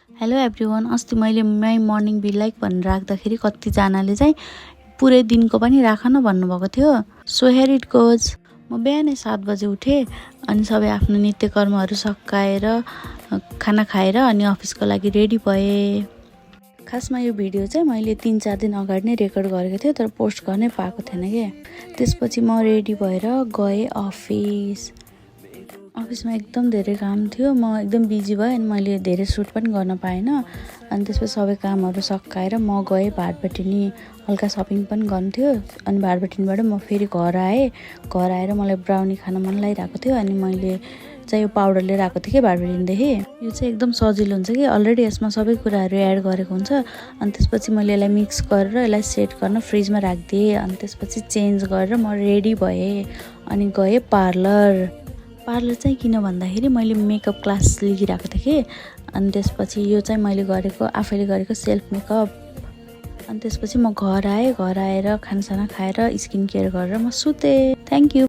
Hello everyone, अस्ति मैले my morning be like भनेर राख्दाखेरि कतिजनाले चाहिँ पुरै दिनको पनि राख न भन्नुभएको थियो। So here it goes. म बिहानै 7 बजे उठेँ अनि सबै आफ्नो नित्यकर्महरू सकाएर खाना खाएर अनि अफिसको लागि रेडी भएँ। खासमा यो भिडियो चाहिँ मैले 3-4 दिन अगाडि नै रेकर्ड गरेको थिएँ, तर पोस्ट गर्नै पाएको थिएन के। त्यसपछि म रेडी भएर गएँ अफिसमा एकदम धेरै काम थियो। म एकदम बिजी भएँ अनि मैले धेरै सुट पनि गर्न पाएन। अनि त्यसपछि सबै कामहरू सकाएर म गएँ भाटबेटिनी। हल्का सपिङ पनि गर्नु थियो अनि भाटबेटिनीबाट म फेरि घर आएर मलाई ब्राउनी खान मन लागिरहेको थियो अनि मैले चाहिँ यो पाउडर लिएर आएको थिएँ कि भाटबेटिनीदेखि। यो चाहिँ एकदम सजिलो हुन्छ कि, अलरेडी यसमा सबै कुराहरू एड गरेको हुन्छ। अनि त्यसपछि मैले यसलाई मिक्स गरेर यसलाई सेट गर्न फ्रिजमा राखिदिएँ। अनि त्यसपछि चेन्ज गरेर म रेडी भएँ अनि गएँ पार्लर चाहिँ किन भन्दाखेरि मैले मेकअप क्लास लिइरहेको थिएँ कि। अनि त्यसपछि यो चाहिँ मैले आफैले गरेको सेल्फ मेकअप। अनि त्यसपछि म घर आएर खानासाना खाएर स्किन केयर गरेर म सुतेँ। Thank you.